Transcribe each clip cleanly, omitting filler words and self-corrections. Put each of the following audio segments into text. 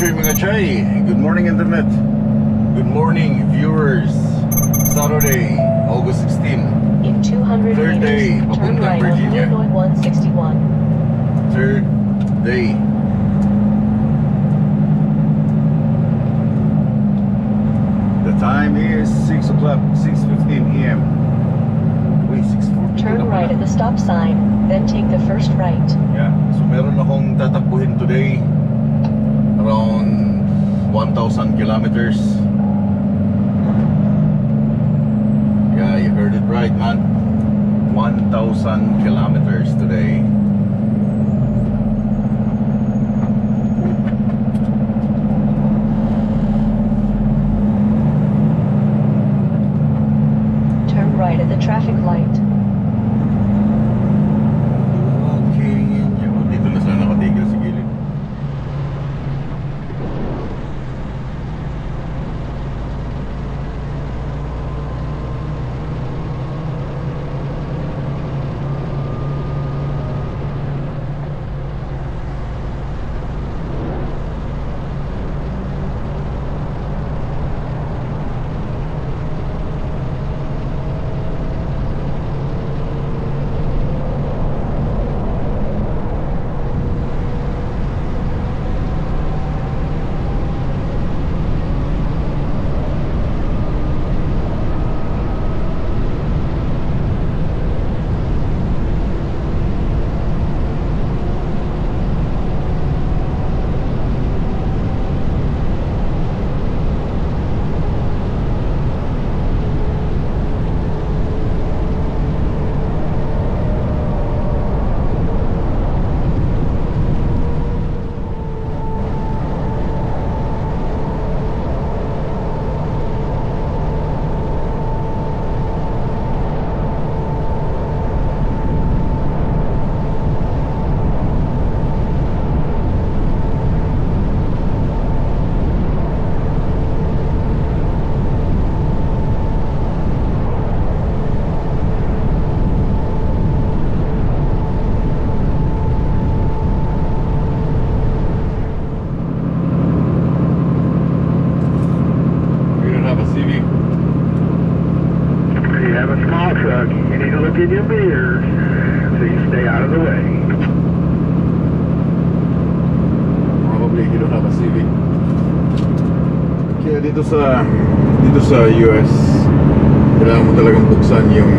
Chay mga Chay. Good morning internet. Good morning viewers. Saturday, August 16. In 200 Third day, meters, turn papuntang right on Virginia. Illinois 161. Third day. The time is 6 o'clock, 6:15 a.m. Wait, 6:40. Turn right at the stop sign, then take the first right. Yeah, so meron akong tatakbuhin today. Around 1,000 kilometers. Yeah, you heard it right, man. 1,000 kilometers today. Turn right at the traffic light. Okay, dito na sila nakatigil sa gilid. You have a small truck, you need to look in your mirrors so you stay out of the way. Probably you don't have a CV. Kaya dito sa US, kailangan mo talagang buksan yung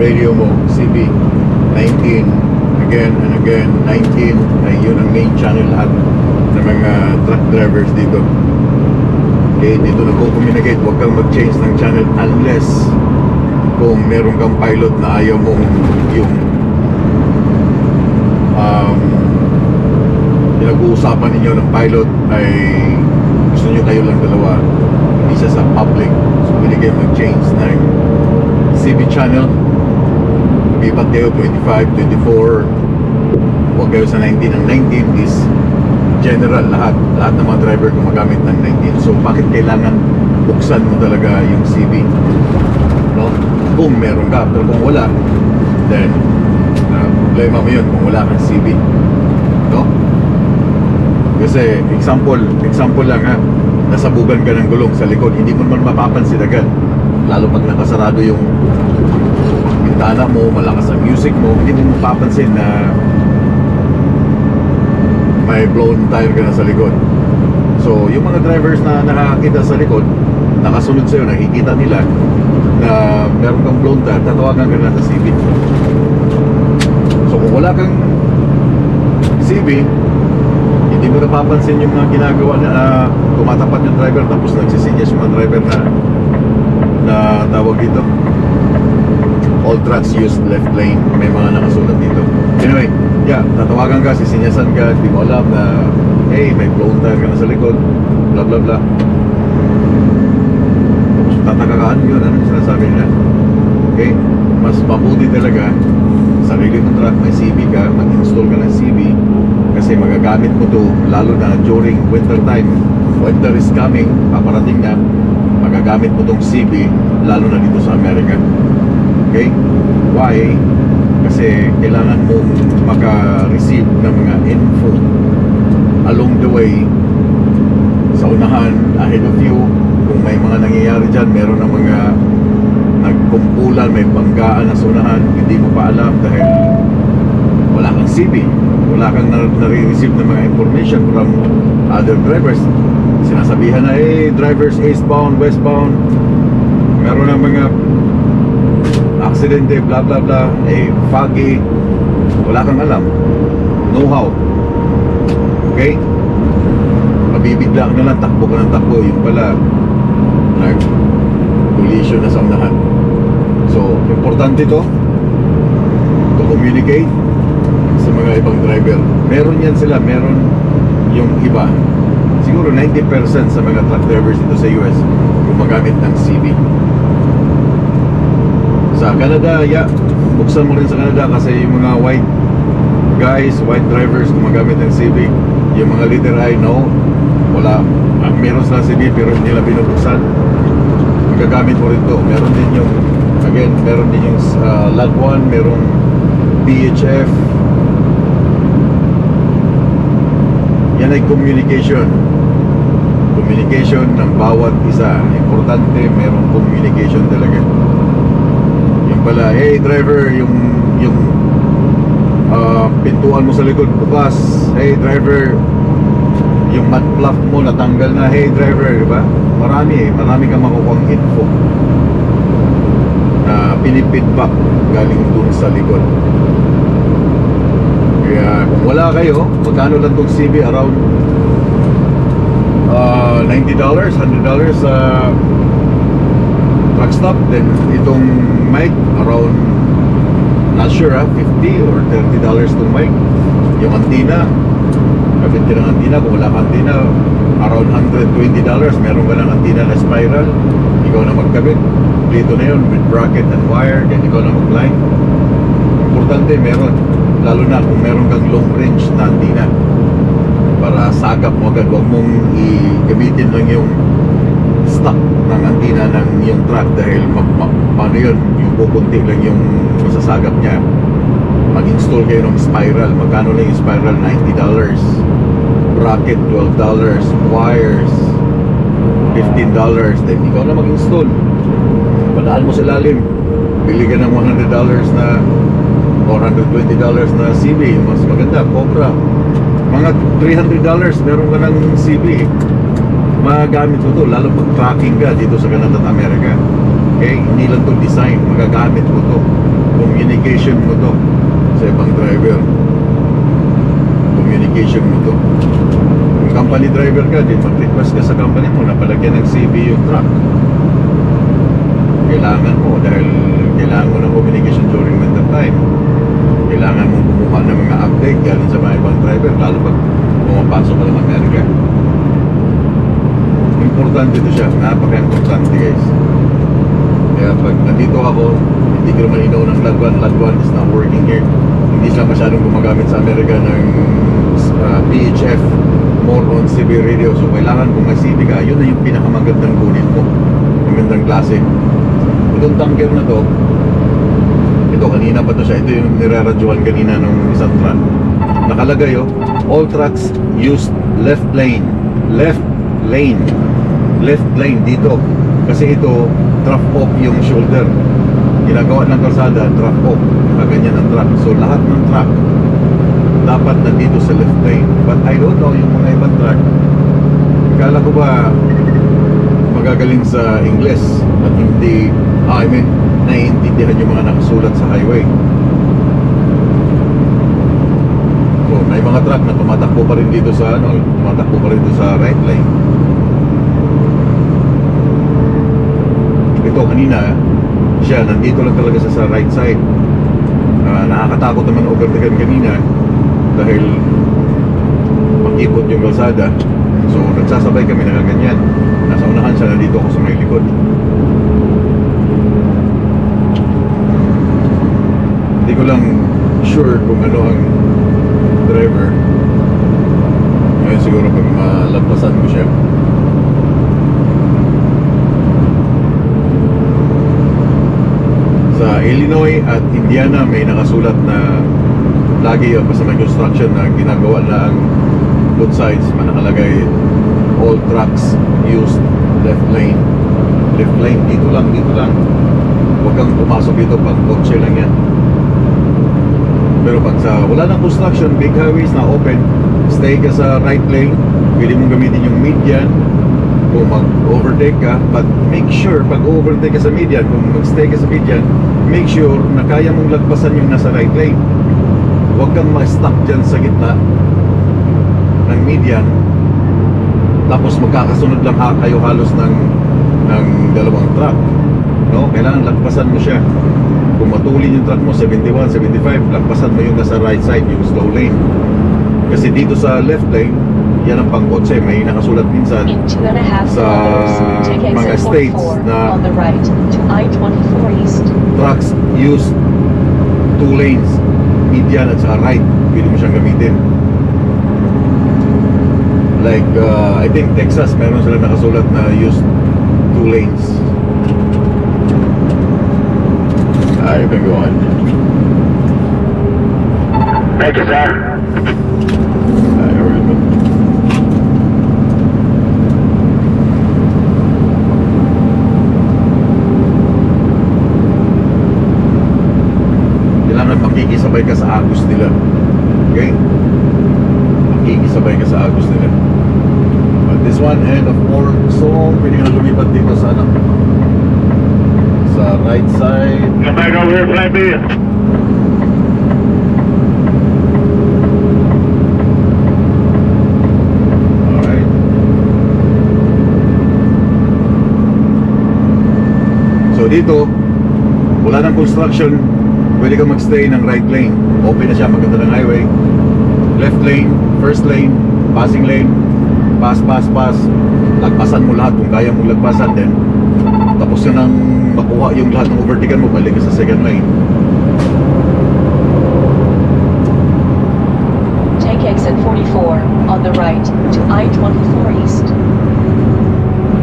radio mo, CB 19, again and again. 19 ay yun ang main channel lahat ng mga truck drivers dito. Okay, dito nagko-communicate, huwag kang mag-change ng channel unless kung meron kang pilot na ayaw mong yung pinag-uusapan ninyo ng pilot ay gusto nyo kayo lang dalawa, hindi siya sa public. So pwede kayo mag-change ng CB channel, mag-ipat kayo 25, 24, huwag kayo sa 19. Ang 19 is general, lahat ng mga driver gumagamit ng 19. So bakit kailangan buksan mo talaga yung CB, no? Kung meron ka, pero kung wala, then problema mo yun kung wala kang CB, no? Kasi example lang ha, nasabugan ka ng gulong sa likod, hindi mo naman mapapansin agad, lalo pag nakasarado yung bintana mo, malakas ang music mo, hindi mo mapapansin na may blown tire ka na sa likod. So yung mga drivers na nakakita sa likod, nakasunod sa'yo, nakikita nila na meron kang blown tire, tatawagan ka na sa CB. So kung wala kang CB, hindi mo napapansin yung mga ginagawa na tumatapat yung driver tapos nagsisinyas yung mga driver na tawag dito, all trucks use left lane, may mga nakasulat dito. Anyway, yeah, tatawagan ka, sisinyasan ka, hindi mo alam na hey, may blown tire ka na sa likod, blah blah blah. Tapos tataka ka, ano yun, anong sinasabi nila? Okay, mas mabuti talaga sarili mong truck, may CB ka, mag-install ka ng CB kasi magagamit mo to lalo na during winter time. Winter is coming, paparating na, magagamit mo tong CB lalo na dito sa Amerika. Okay? Why? Kasi kailangan mong maka-receive ng mga info along the way unahan, ahead of you. Kung may mga nangyayari dyan, meron ng mga nagkumpulan, may banggaan na sa unahan, hindi mo pa alam dahil wala kang CB, wala kang nare-receive ng mga information from other drivers. Sinasabihan na, drivers eastbound, westbound, meron ng mga aksidente, blah blah blah, foggy, wala kang alam, know-how. Okay? Mabibigla ka na lang, takbo ka ng takbo, yung pala nag-collision na sa unahan. So, importante to communicate sa mga ibang driver. Meron yan sila, meron yung iba. Siguro 90% sa mga truck drivers dito sa US gumagamit ng CB. Sa Canada, buksan mo rin sa Canada kasi yung mga white guys, white drivers gumagamit ng CB. Yung mga letter I, no, wala. Meron sila CB pero hindi nila binubuksan. Magagamit mo rin to. Meron din yung, again, meron din yung lag 1, merong PHF. Yan ay communication ng bawat isa. Importante, merong communication talaga. Yung pala, hey driver, yung pintuan mo sa likod bukas. Hey driver, yung mud flap mo natanggal na. Hey driver, diba? Marami kang makukuha info na pinipidback galing dun sa likod. Kaya kung wala kayo, magkano lang itong CB? Around $90, $100 sa truck stop. Then itong mic around, not sure, $50 or $30 itong mic. Yung antenna, kapit ka ng antenna. Kung wala kang antenna, around $120. Meron ka ng antenna na spiral, ikaw na magkabit. Dito na yun with bracket and wire, then ikaw na mag-line. Importante meron, lalo na kung meron kang long range na antenna para sagap mo agad. Huwag mong i-gamitin lang yung stock ng antenna ng yung truck dahil paano yun, yung pupunti lang yung masasagap niya. Mag-install kayo ng spiral. Magkano lang yung spiral? $90. Bracket $12, wires $15. Then ikaw na mag-install. Padaan mo sa lalim, bili ka ng $100 na or $120 na CB, mas maganda, Cobra. Mga $300 meron ka ng CB. Magagamit mo to, lalo pag tracking ka dito sa Canada at Amerika. Okay, hindi lang to design, magagamit mo to. Communication mo to sa ibang driver. Communication mo to. Kung company driver ka, din mag-request ka sa company mo na palagyan ng CB yung truck. Kailangan mo dahil kailangan mo ng communication during winter time. Kailangan mong kumuha ng mga update galing sa mga ibang driver, lalo pag pumapasok ka ng Amerika. Importante ito siya, napaka-importante guys. Kaya pag nandito ako, hindi ko naman inaw ng lag 1 is not working here. Hindi sila masyadong gumagamit sa Amerika ng PHF, more on CB radio. So kailangan kung may CB ka, yun na yung pinakamagandang kunin mo, magandang klase. Itong tanker na to, ito kanina pa to siya, ito yung niraradyohan kanina nung isang truck. Nakalagay all trucks use left lane dito kasi ito drop off yung shoulder, ginagawa ng kalsada, drop off, nakaganyan ang truck. So lahat ng truck dapat nandito sa left lane, but I don't know yung mga ibang truck, kala ko ba magagaling sa English at hindi, naiintindihan yung mga nakasulat sa highway. So may mga truck na tumatakbo pa rin dito sa tumatakbo pa rin dito sa right lane. Ito kanina siya nandito lang talaga sa right side. Nakakatakot naman overtaken kanina dahil mag-ikot yung kalsada. So nagsasabay kami na ganyan. Nasa unahan siya, nandito ako sa may likod. Hindi ko lang sure kung ano ang driver. Ngayon siguro pag malagpasan ko siya. Sa Illinois at Indiana may nakasulat na lagi basta may construction na ginagawa na ang both sides, nakalagay all trucks use left lane. Left lane, dito lang, dito lang. Huwag kang pumasok dito, pang kotse lang yan. Pero pag sa wala nang construction, big highways na open, stay ka sa right lane. Pwede mong gamitin yung median kung mag-overtake ka, but make sure pag overtake ka sa median, kung mag-stay ka sa median, make sure na kaya mong lagpasan yung nasa right lane. Huwag kang ma-stuck dyan sa gitna ng median, tapos magkakasunod lang kayo halos ng dalawang truck, no? Kailangan lagpasan mo siya. Kung matulin yung truck mo 71, 75, lagpasan mo yung nasa right side, yung slow lane. Kasi dito sa left lane, yan ang pangkotse. May nakasulat minsan In 2.5 sa kilometers, take mga exit states 44 na on the right to I-24 East. trucks use two lanes, median at saka right. Pwede mo siyang gamitin. Like, I think Texas, meron sila nakasulat na use two lanes. You can go on. Thank you, sir. Very good. Kailangan makikisabay ka sa agos nila. Okay? Makikisabay ka sa agos nila. But this one, end of more zone. Pwede ka na lumipat dito sa ano? Sa right side. Come back over here, flat B. Alright. So dito, wala nang construction, pwede ka magstay ng right lane. Open na siya, maganda ng highway. Left lane, first lane, passing lane, pass. Lagpasan mo lahat kung kaya mong lagpasan, then tapos yun ang makuha yung lahat ng overtaken mo, balik ka sa second lane. Take exit 44 on the right to I-24 East.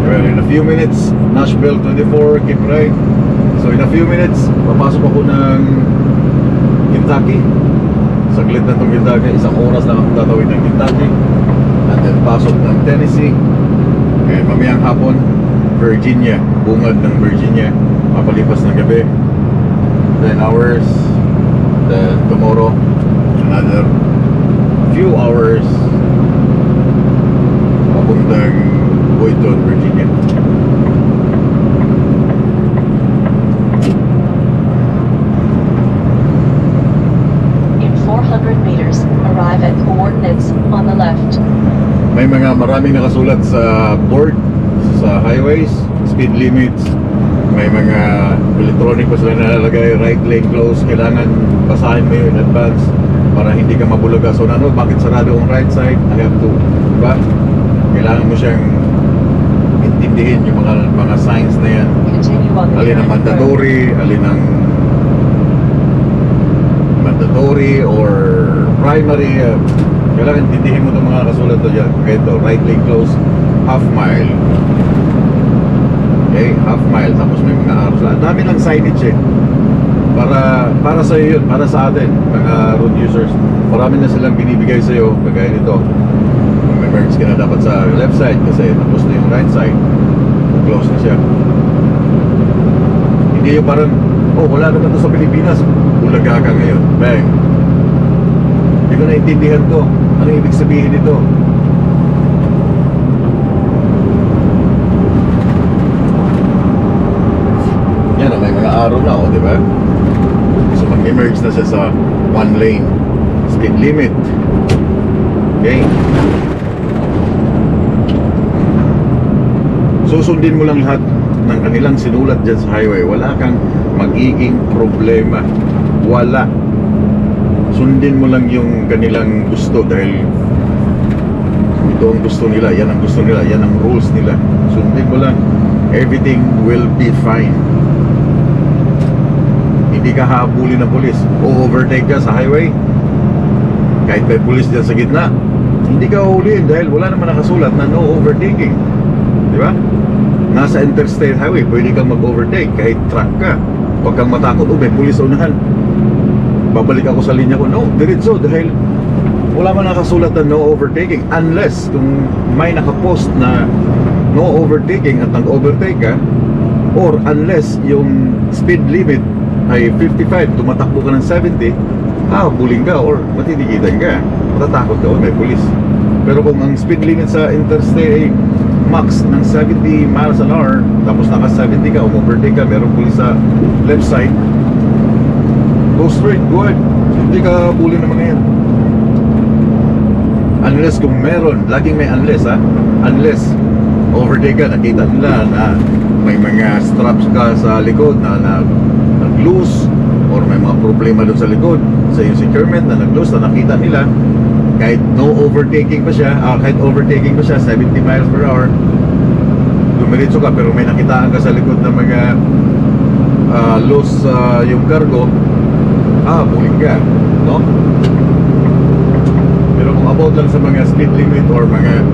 Well, in a few minutes, Nashville 24, keep right. So in a few minutes, papasok ako ng Kentucky. Saglit na itong Kentucky, isang oras lang ako tatawid ng Kentucky. And then pasok ng Tennessee. And mamayang hapon, Virginia, bungad ng Virginia, papalipas ng gabi 10 hours. Then tomorrow, another few hours papuntang Boynton, Virginia. In 400 meters, arrive at coordinates on the left. May maraming nakasulat sa board sa highways, speed limits. May mga electronic pa sila nalalagay, right lane close, kailangan basahin mo yun in advance para hindi ka mabulaga. So ano, bakit sarado ang right side? I have to, diba? Kailangan mo siyang intindihin yung mga signs na yan. Continue on the Alin ang current road. mandatory or primary. Kailangan intindihin mo itong mga nakasulat to dyan. Okay, ito, right lane close, half mile. Okay, half mile. Tapos may mga arrows. Ang dami ng signage eh. Para sa iyo yun, para sa atin, mga road users. Marami na silang binibigay sa iyo, kagaya nito. Kung may merge ka na dapat sa left side kasi tapos na yung right side. Close na siya. Hindi yung parang, oh, wala naman to sa Pilipinas. Bulaga ka ngayon. Bang. Hindi ko naintindihan to. Anong ibig sabihin nito? Yan, may mga araw na, oh, di ba? So mag-emerge na siya sa one lane speed limit. Okay? Susundin mo lang lahat ng kanilang sinulat dyan sa highway. Wala kang magiging problema. Wala. Sundin mo lang yung kanilang gusto dahil ito ang gusto nila, yan ang gusto nila, yan ang rules nila. Sundin mo lang. Everything will be fine. Hindi ka habulin ng pulis. O overtake ka sa highway, kahit may pulis dyan sa gitna, hindi ka huliin dahil wala naman nakasulat na no overtaking. Di ba? Nasa interstate highway, pwede kang mag-overtake kahit truck ka. Huwag kang matakot, may pulis sa unahan. Babalik ako sa linya ko. No, diretso dahil wala man nakasulat na no overtaking unless kung may nakapost na no overtaking at nag-overtake ka, or unless yung speed limit ay 55, tumatakbo ka ng 70, buling ka or matitigitan ka, matatakot ka, may pulis. Pero kung ang speed limit sa interstate ay max ng 70 miles an hour, tapos naka 70 ka, overtake ka, merong pulis sa left side, go straight, go ahead, hindi ka bully ng mga yan. Unless kung meron, laging may unless unless overtake ka, nakita nila na may mga straps ka sa likod na nag-loose, or may mga problema doon sa likod sa yung securement na nag-loose, na nakita nila, kahit no overtaking pa siya, kahit overtaking pa siya 70 miles per hour, dumiritso ka pero may nakitaan ka sa likod ng mga loose yung cargo, buling ka, no? Pero kung about lang sa mga speed limit or mga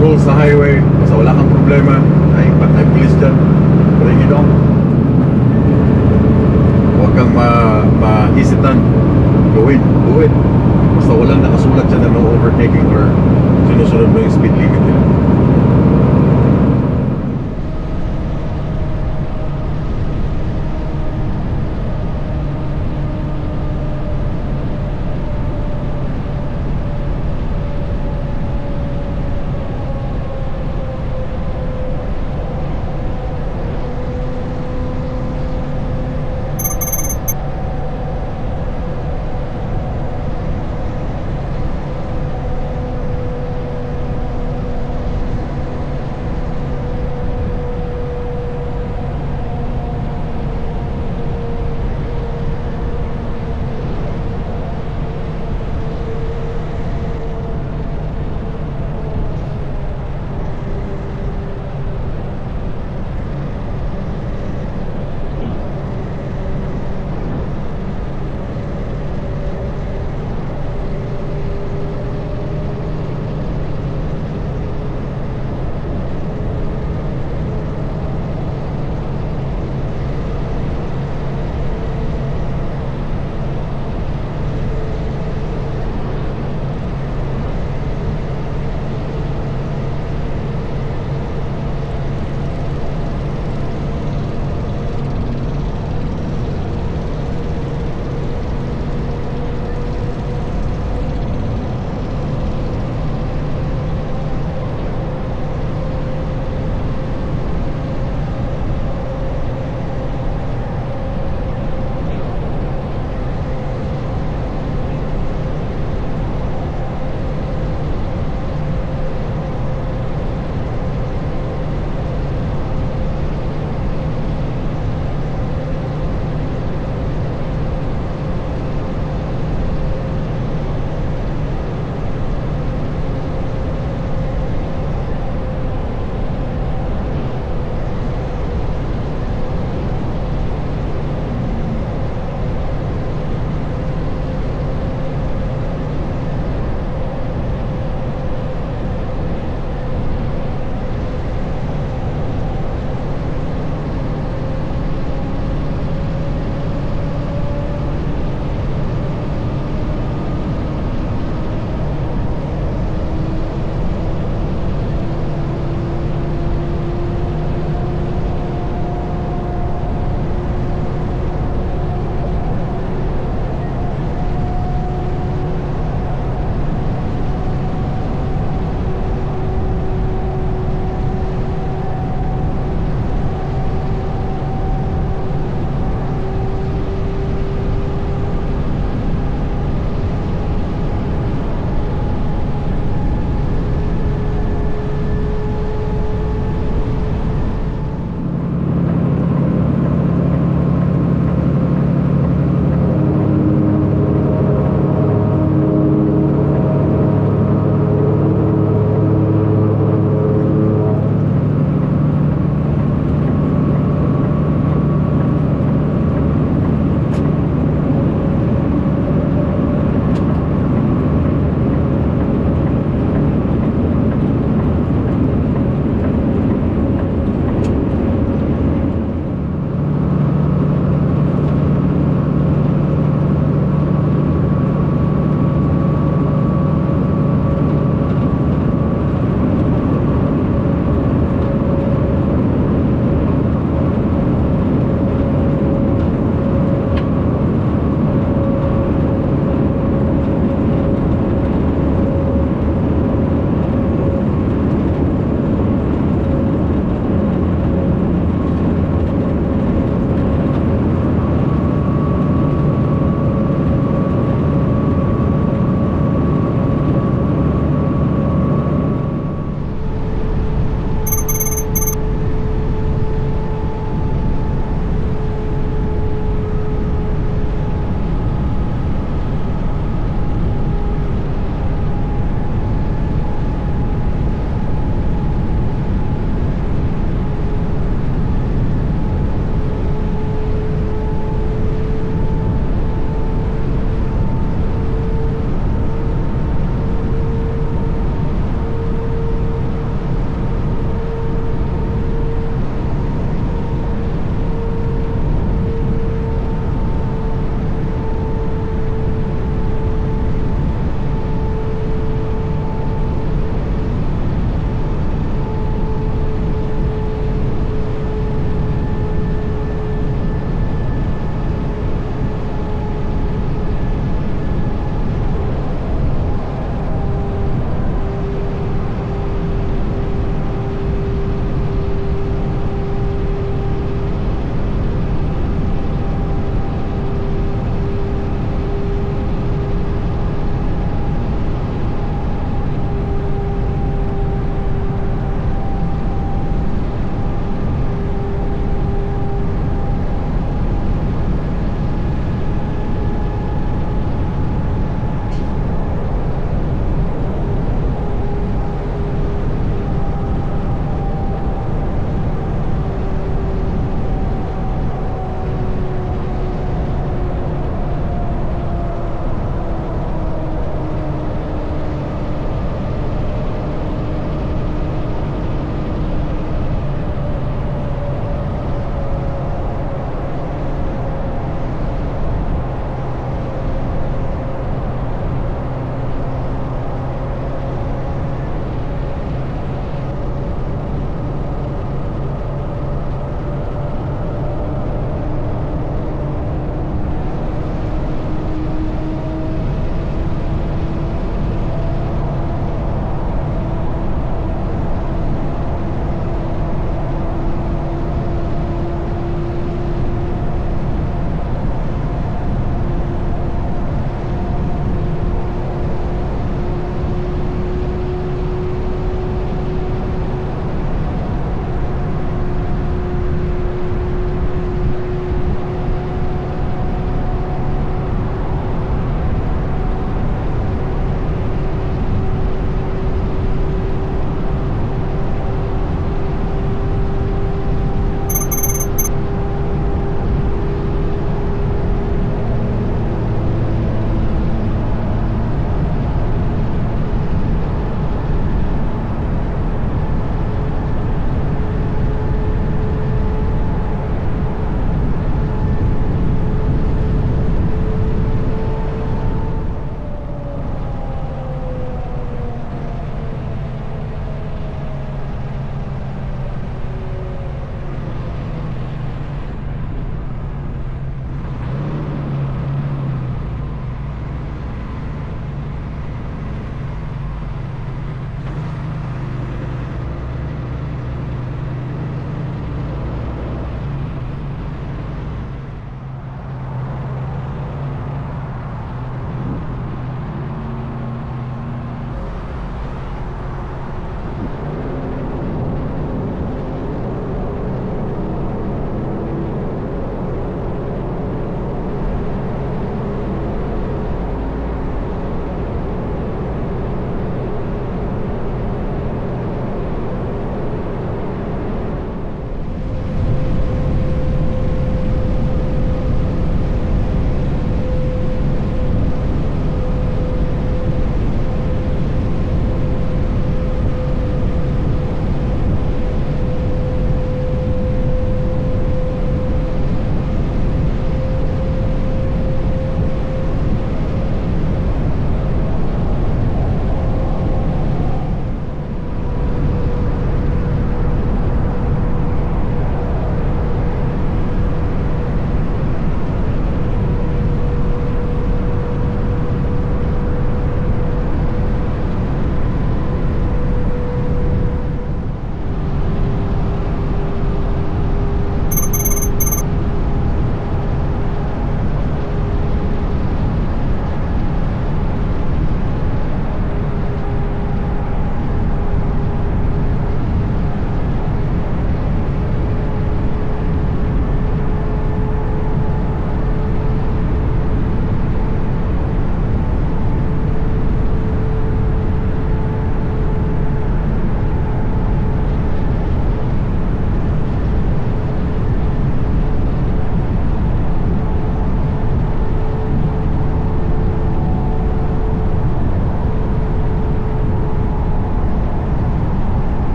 rules sa highway, basta wala kang problema, ay patay police dyan, bring it on. Huwag kang mahisitan, do it. Basta walang nakasulat dyan na no overtaking or sinusunod mo yung speed limit nila.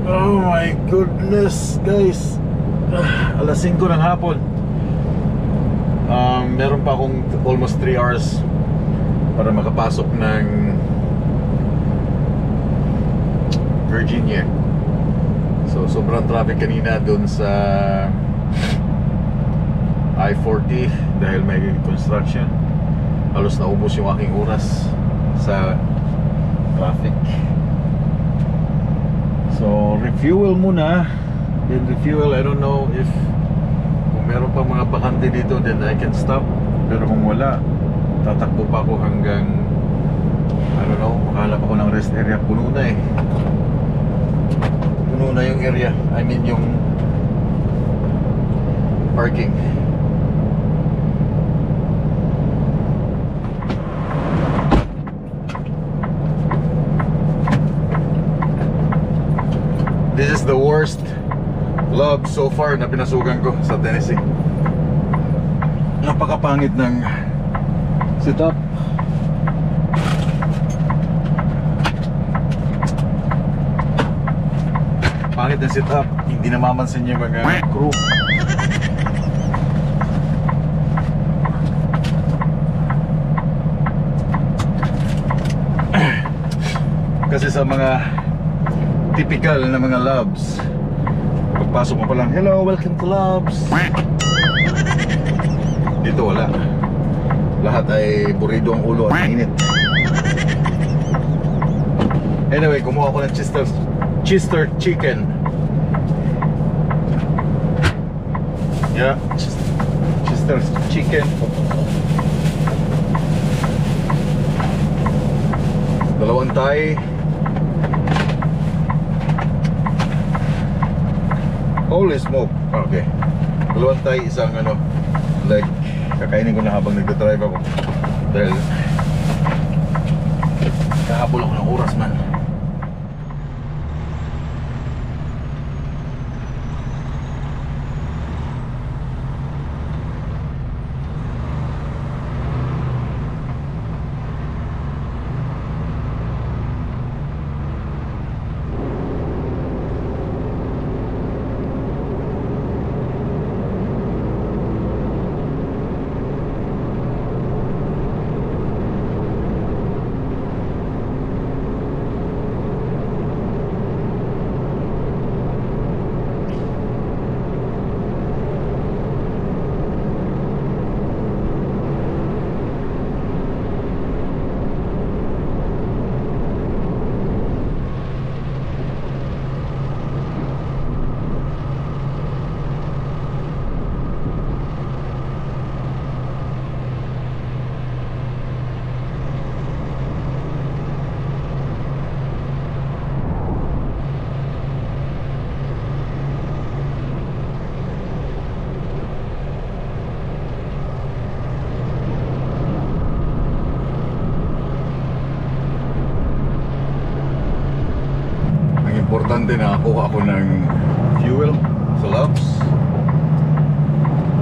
Oh my goodness, guys. Alas 5 ng hapon. Meron pa akong almost 3 hours para makapasok ng Virginia. So sobrang traffic kanina dun sa I-40 dahil may construction. Halos naubos yung aking oras sa traffic. So refuel muna. Then refuel, I don't know if kung meron pa mga bakante dito, then I can stop. Pero kung wala, tatakbo pa ako hanggang I don't know, makahanap ako ng rest area. Puno na eh. Puno na yung area. I mean yung parking. This is the worst love so far na pinasukan ko sa Tennessee. Napakapangit ng setup. Pangit ng setup. Hindi namamansin yung mga crew. Kasi sa mga typical na mga loves, pagpasok mo pa lang, hello, welcome to Loves. Dito wala. Lahat ay burido ang ulo at mainit. Anyway, kumuha ako ng Chester chicken. Yeah, Chester chicken. Dalawang Thai. Holy smoke. Okay. Dalawang Thai, isang leg. Kakainin ko na habang nagdadrive ako. Dahil kahabol ako ng oras man. Importante na nakakuha ako ng fuel sa Loves.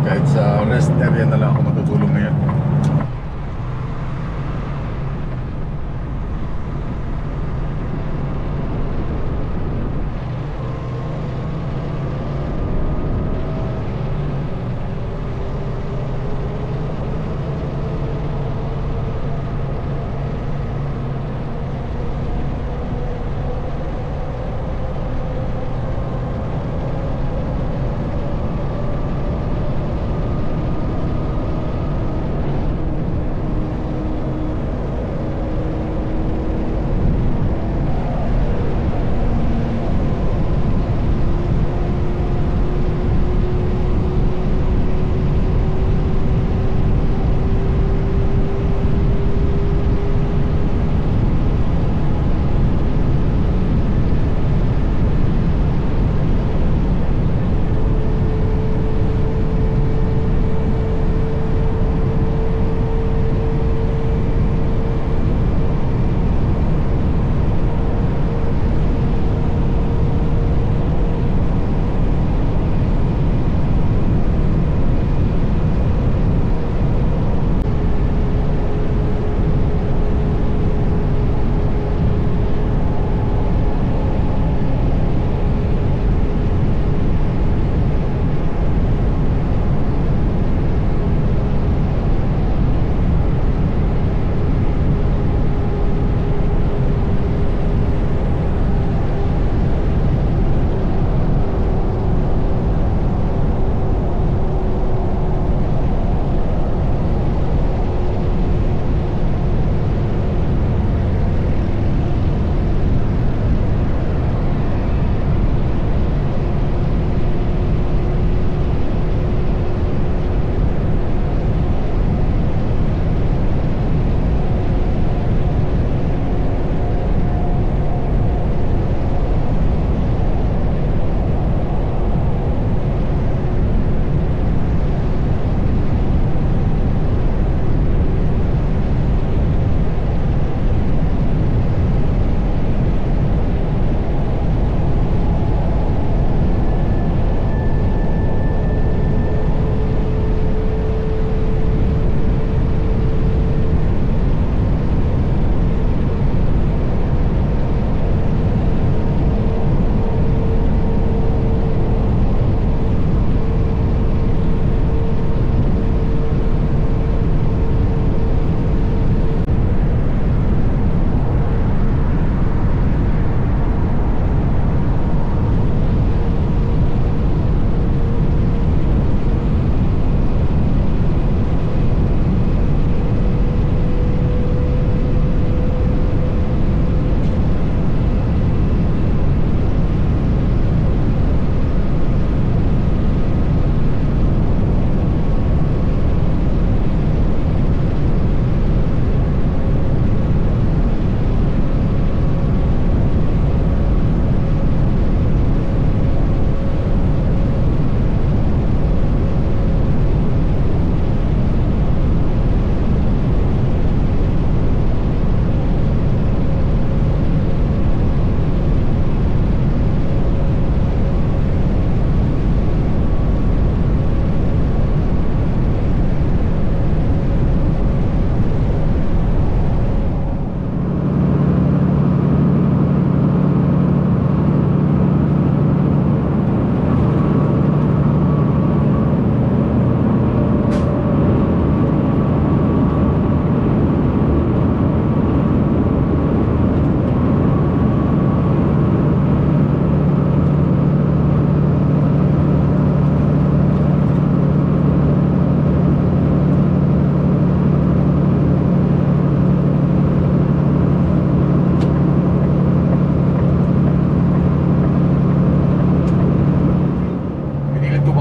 Kahit sa rest area na lang ako matutulong ngayon.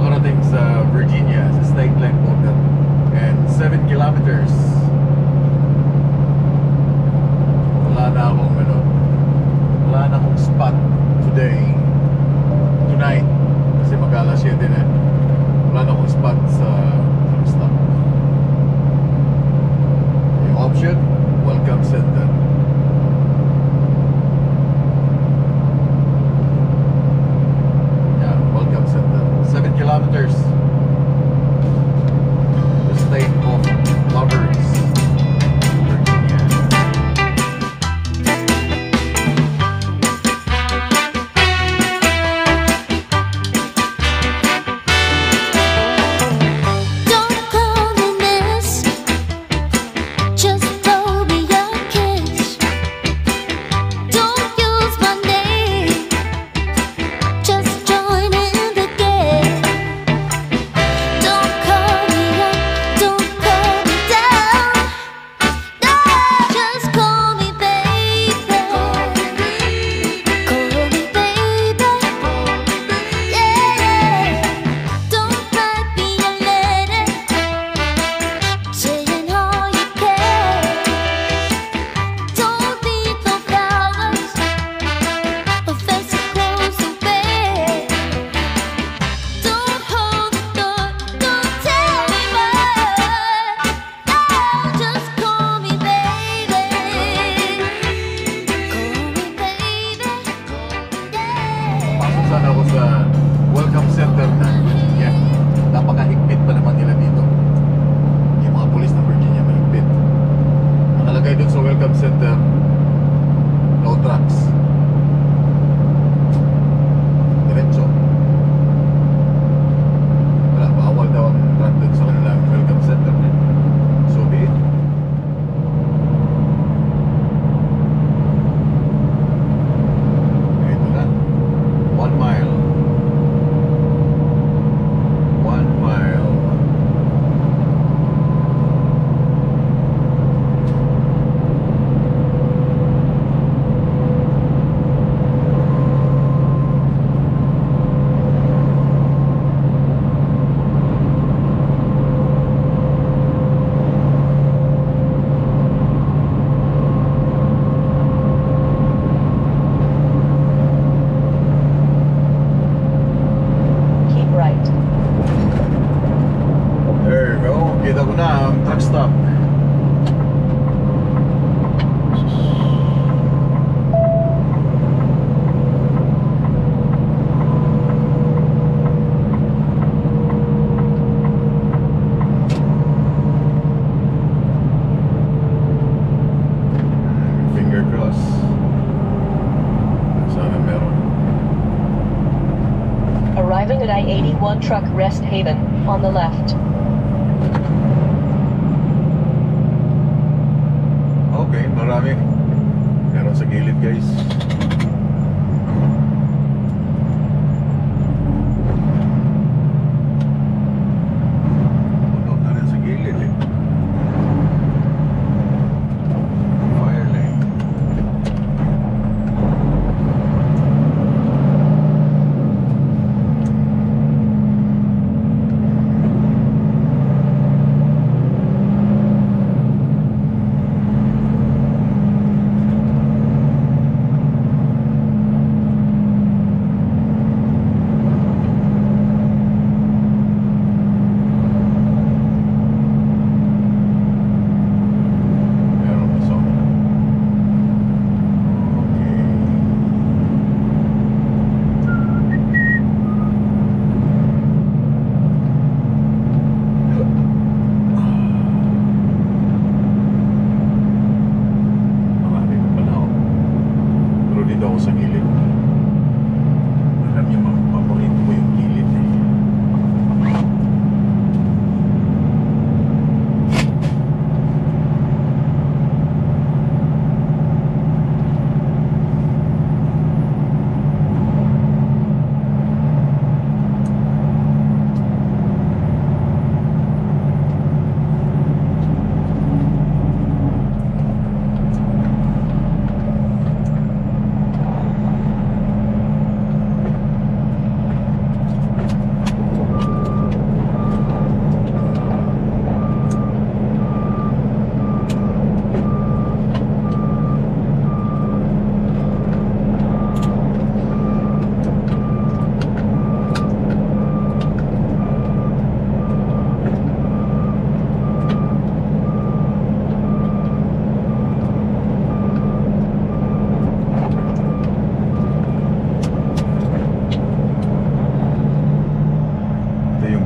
makarating sa Virginia, sa state line border. And 7 kilometers. Wala na akong spot tonight kasi mag-alas 7 na. Wala na akong spot sa stop. Yung option, welcome center. Yeah, welcome center. 7 kilometers. The state of Lovers, Virginia. Don't call me miss, just throw me a kiss. Don't use my name, just join in the game. Don't call me up, don't call me down. No, just call me baby. Call me baby. Yeah. Don't write me a letter saying all you care. Don't need no flowers or fancy clothes to wear. Don't hold the door, don't tell me why. No, just call me baby. Call me baby. Yeah. Pasok sana ako sa welcome center ng Virginia. Napakahigpit pa naman nila dito. Yung mga pulis ng Virginia mahigpit. Nakalagay dun sa welcome center, no trucks. Diretso. Wala, bawal daw ang truck dun sa kanilang welcome center. So be it. Ito na. 1 mile. 1 mile. Keep right. There you go. Kita ko na ang truck stop. Finger cross. Sana meron. Arriving at I-81 Truck Rest Haven on the left. Okay, marami. Meron sa gilid, guys. Puno na rin sa gilid eh. Fire lane.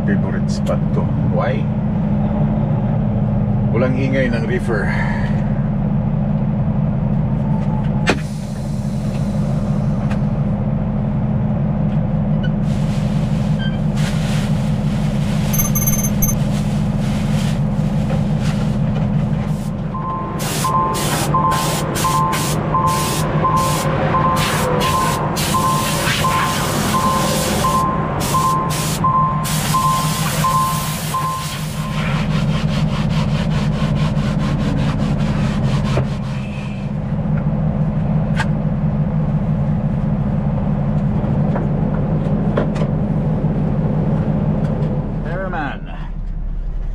favorite spot ko. Why? Walang ingay ng reefer.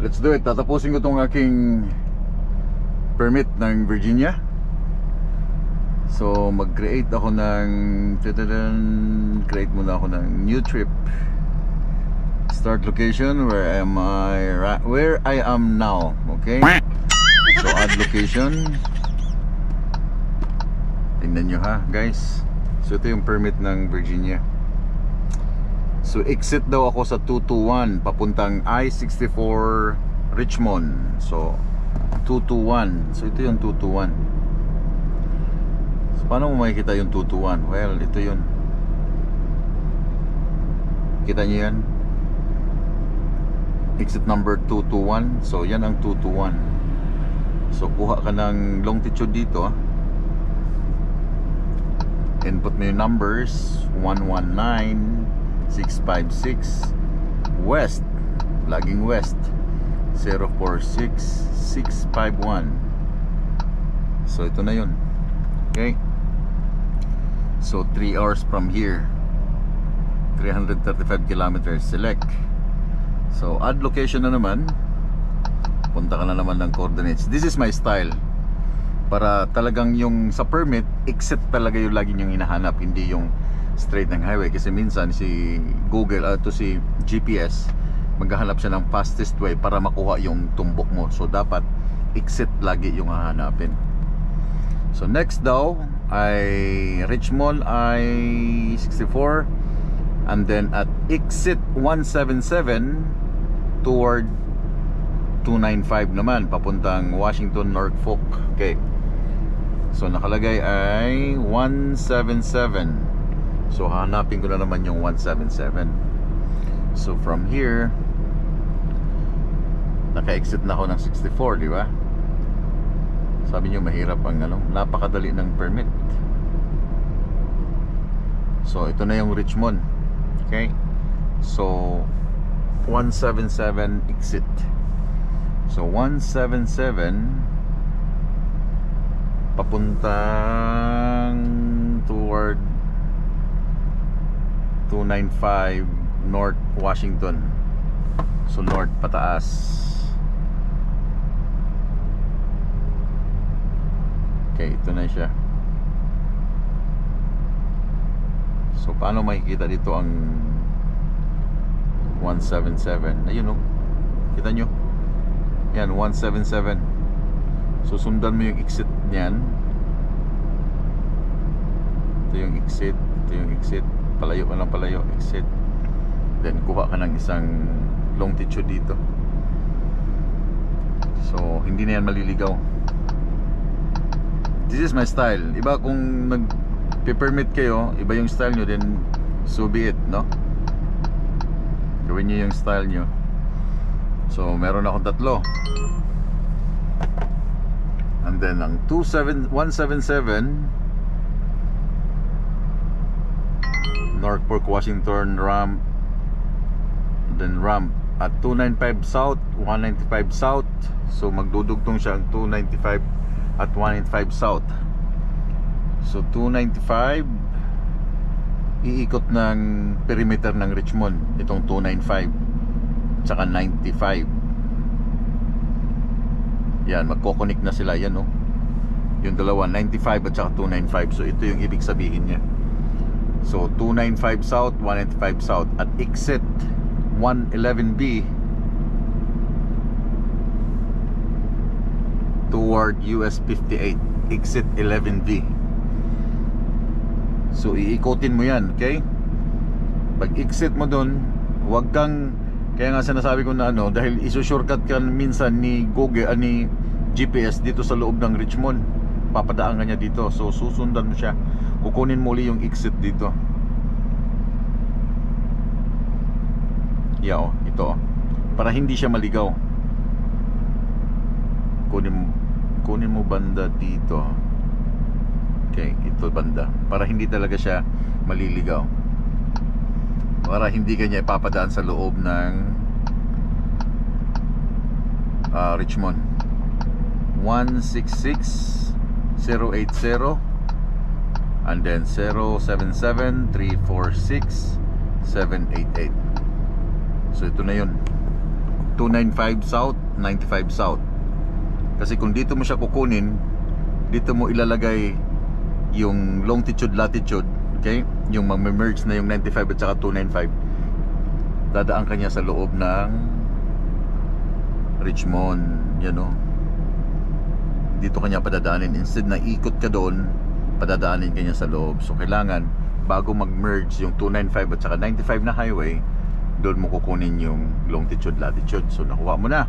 Let's do it. Tatapusin ko tong aking permit ng Virginia. So mag-create ako ng create muna ako ng new trip. Start location. Where am I am now. Okay. So add location. Tingnan nyo ha guys. So ito yung permit ng Virginia. So exit daw ako sa 221 papuntang I-64 Richmond. So 221. So ito yung 221. So paano mo makikita yung 221? Well, ito yun. Kita nyo yan? Exit number 221. So yan ang 221. So kuha ka ng longitude dito. Input mo yung numbers 119656 west, laging west 046651. So ito na yun. Okay, so 3 hours from here, 335 kilometers. Select. So add location na naman. Punta ka na naman ng coordinates. This is my style, para talagang yung sa permit exit talaga yung lagi yung hinahanap, hindi yung straight ng highway. Kasi minsan si Google si GPS maghahanap siya ng fastest way para makuha yung tumbok mo. So dapat exit lagi yung hahanapin. So next daw ay Richmond I-64, and then at exit 177 toward 295 naman papuntang Washington, Norfolk. Okay, so nakalagay ay 177. So hanapin ko na naman yung 177. So from here naka-exit na ako ng 64, di ba? Sabi niyo mahirap ang napakadali ng permit. So ito na yung Richmond. Okay, so 177 exit. So 177 papuntang toward 295 North Washington. So north pataas. Okay, ito na siya. So paano makikita dito ang 177? Ayun, kita nyo. Yan, 177. So sundan mo yung exit niyan. Ito yung exit, ito yung exit. Palayo ka lang, palayo, exit. Then kuha ka ng isang longitude dito. So hindi na yan maliligaw. This is my style. Iba kung nag-permit kayo, iba yung style nyo, then so be it, no? Gawin nyo yung style nyo. So meron akong tatlo. And then ang 177 Norfolk, Washington ramp, then ramp at 295 south, 195 south. So magdudugtong siya ang 295 at 195 south. So 295 iikot ng perimeter ng Richmond itong 295 tsaka 95. Yan, magko-connect na sila yan, yung dalawa, 95 at saka 295. So ito yung ibig sabihin niya. So 295 south, 195 south at exit 111B toward US 58, exit 11B. So iikotin mo yan, okay? Pag exit mo dun, huwag kang Kaya nga sinasabi ko na ano, dahil isu-shortcut ka minsan ni Google, ni GPS dito sa loob ng Richmond, papadaan ka niya dito. So susundan mo siya, kukunin mo uli yung exit dito. Yeah, oh, ito oh. Para hindi siya maligaw, kunin mo banda dito. Okay, ito banda, para hindi talaga siya maliligaw, para hindi kanya ipapadaan sa loob ng Richmond. 166-080 and then 077-346-788. So ito na yun, 295 South, 95 South. Kasi kung dito mo siya kukunin, dito mo ilalagay yung longitude, latitude, okay? Yung mag-merge na yung 95 at saka 295. Dadaan ka niya sa loob ng Richmond, yan o. Dito ka niya padadaanin. Instead na ikot ka doon, padadaanin ka niya sa loob. So kailangan, bago mag-merge yung 295 at saka 95 na highway, doon mo kukunin yung longitude, latitude. So nakuha mo na.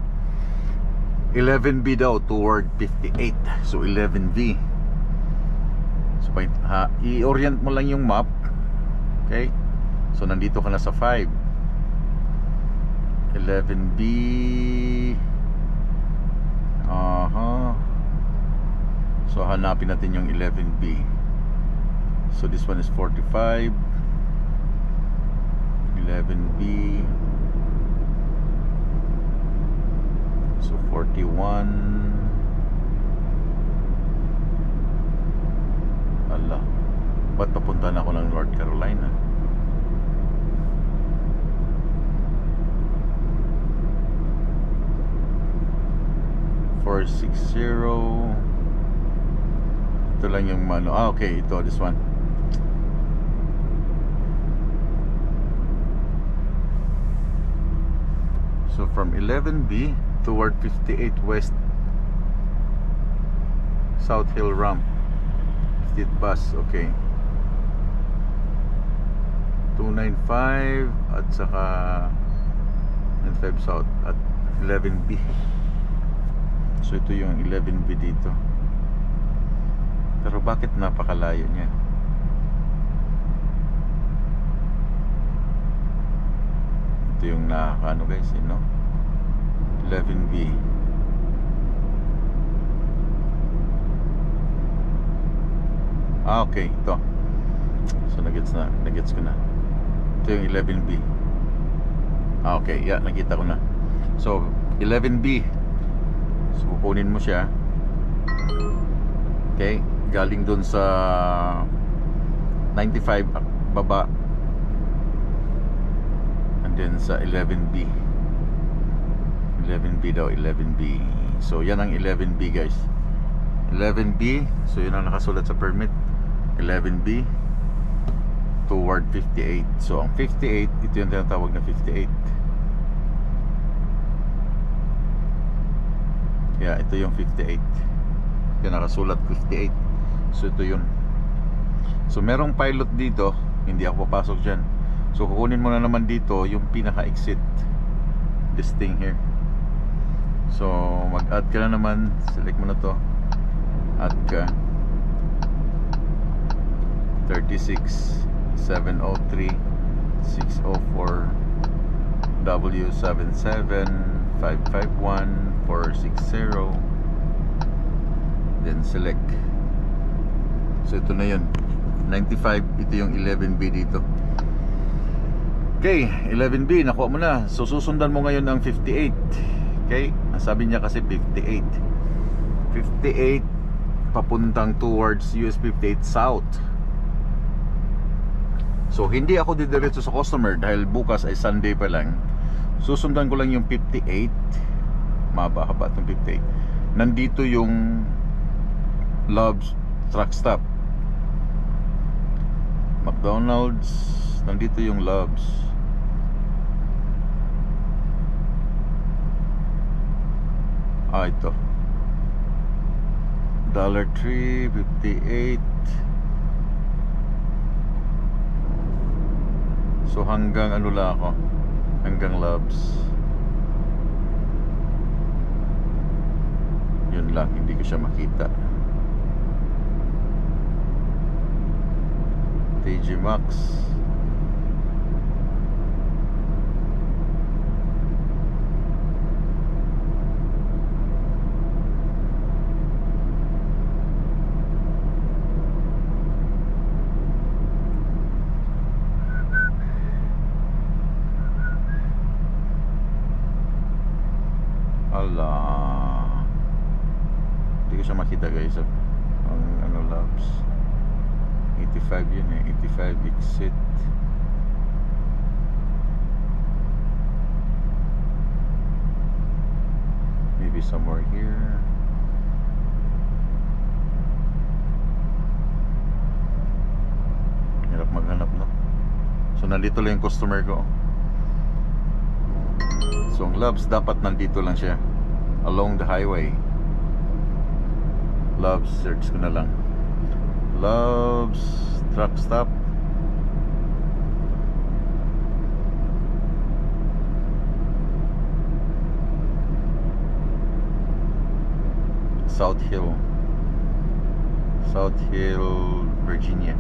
11B daw toward 58. So 11B. So i-orient mo lang yung map. Okay? So nandito ka na sa 5. 11B. So hanapin natin yung 11B. So this one is 45. 11B. So 41. Ala, ba't papunta na ako ng North Carolina? Ito lang yung mano. Okay, ito, this one. So from 11B toward 58 West South Hill Ramp, 58 bus, okay. 295 at saka 95 South at 11B. So ito yung 11B dito. Pero bakit napakalayo niya? Ito yung ano guys, you know? 11B. Okay, ito. So nagets ko na. Ito yung 11B. Okay, yeah, nakita ko na. So 11B. So kukunin mo siya. Okay, galing dun sa 95 baba, and then sa 11B. 11B daw, 11B. So yan ang 11B guys. 11B, so yun ang nakasulat sa permit. 11B toward 58. So ang 58, ito yung tinatawag na 58. Yeah, ito yung 58. Yung nakasulat 58. So ito yun. So merong pilot dito, hindi ako papasok dyan. So kukunin mo na naman dito yung pinaka-exit, this thing here. So mag-add ka na naman. Select mo na to, add ka. 36-703-604 W77-551-460. Then select. So ito na yun, 95. Ito yung 11B dito. Okay, 11B, nakuha mo na. So susundan mo ngayon ang 58. Okay, sabi niya kasi 58. 58 papuntang towards US 58 South. So hindi ako didiretso sa customer dahil bukas ay Sunday pa lang. Susundan ko lang yung 58. Mahaba-haba itong 58. Nandito yung Love's truck stop. McDonald's, nandito yung Love's. Ito Dollar Tree, 58. So hanggang ano lang ako, hanggang Loves. Yun lang, hindi ko siya makita. TJ Maxx. Ala, hindi ko siya makita guys. Ang ano Loves 85 yun eh, 85 exit. Maybe somewhere here. Hirap maghanap, no? So nandito lang yung customer ko. So ang Loves dapat nandito lang siya, along the highway. Loves, search ko na lang. Loves truck stop. South Hill, Virginia.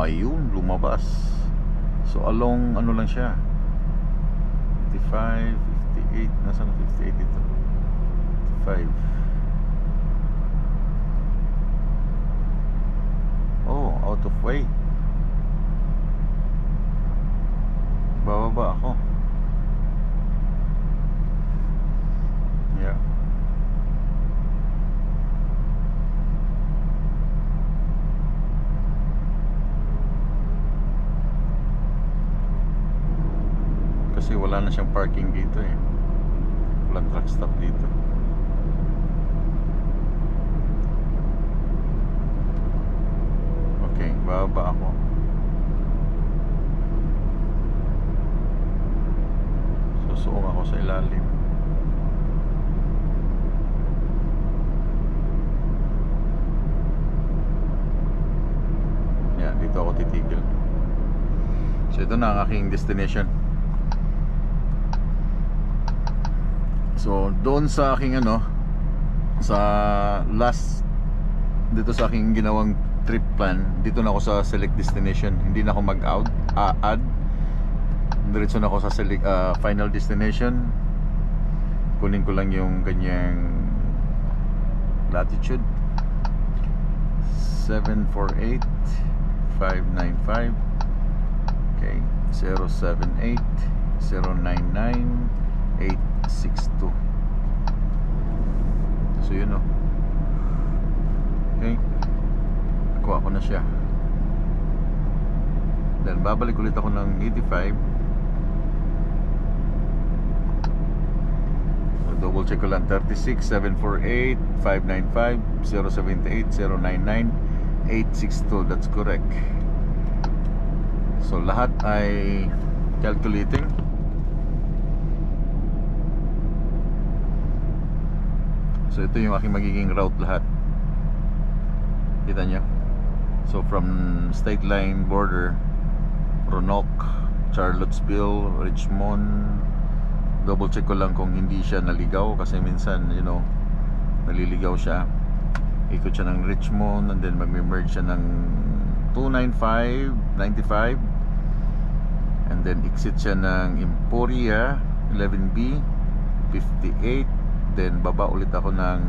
Yun, lumabas. So along ano lang siya, 55, 58, nasaan 58 dito? 55. Oh, out of way. Bababa ako. Yeah. Kasi wala na siyang parking dito eh. Walang truck stop dito. Okay, bababa ako. Susuong ako sa ilalim. Yeah, dito ako titigil. So ito na ang aking destination. So doon sa aking ano, sa last dito sa aking ginawang trip plan, dito na ako sa select destination. Hindi na ako mag-out, add. Diretso na ako sa select, final destination. Kunin ko lang yung kanyang latitude, 748 595. Okay, 078 099 862. So yun o. Okay, nakuha ko na siya. Then babalik ulit ako ng 85. So, double check ko lang, 36 748 595 078 099 862. That's correct. So lahat ay calculating. So ito yung aking magiging route lahat. Kita nyo? So from state line border, Roanoke, Charlottesville, Richmond. Double check ko lang kung hindi siya naligaw, kasi minsan, you know, naliligaw siya. Ikot siya ng Richmond and then mag-merge siya ng 295, 95. And then exit siya ng Emporia 11B 58. Then baba ulit ako ng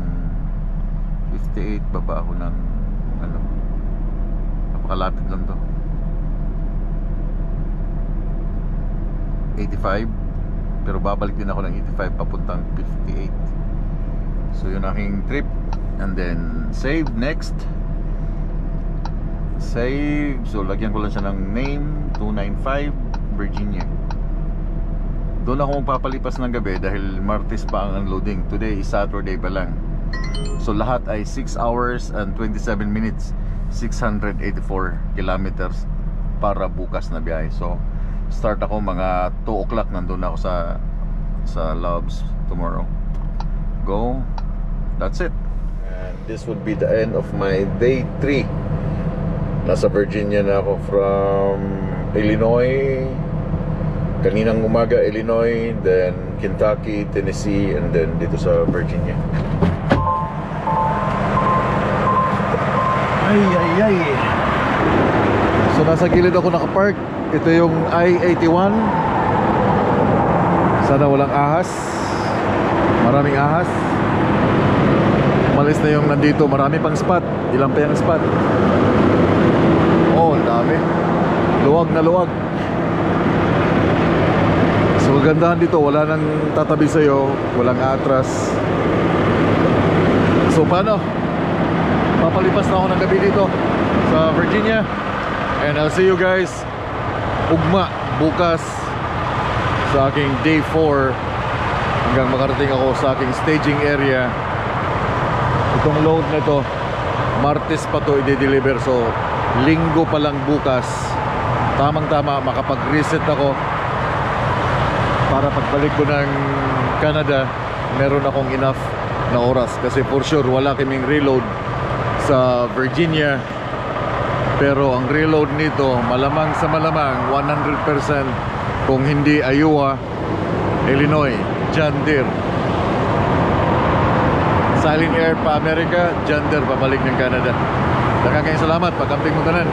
58, baba ako ng ano, napakalapit lang to, 85. Pero babalik din ako ng 85 papuntang 58. So yun aking trip. And then save, next save. So lagyan ko lang siya ng name, 295 Virginia. Doon ako magpapalipas ng gabi dahil Martes pa ang unloading. Today is Saturday pa lang. So lahat ay 6 hours and 27 minutes, 684 kilometers para bukas na biyahe. So start ako mga 2 o'clock, nandun ako sa Loves tomorrow. Go. That's it. And this would be the end of my day 3 Nasa Virginia na ako from Illinois. Kaninang umaga Illinois, then Kentucky, Tennessee, and then dito sa Virginia. Ay. So nasa gilid ako nakapark. Ito yung I-81. Sana walang ahas. Maraming ahas. Umalis na yung nandito. Marami pang spot. Ilan pa yung spot? Oh, ang dami. Luwag na luwag. So kagandahan dito, wala nang tatabi sa'yo, walang atras. So paano? Papalipas na ako ng gabi dito sa Virginia. And I'll see you guys ugma bukas sa aking day 4 hanggang makarating ako sa aking staging area. Itong load na to, Martes pa to i-deliver. So Linggo pa lang bukas, tamang-tama makapag-reset ako para pagbalik ko ng Canada meron akong enough na oras. Kasi for sure wala kaming reload sa Virginia, pero ang reload nito malamang sa malamang 100% kung hindi Iowa, Illinois, John Deere. Silent Air pa America, John Deere pabalik ng Canada. Nakakayang salamat, pagkamping mo tanan.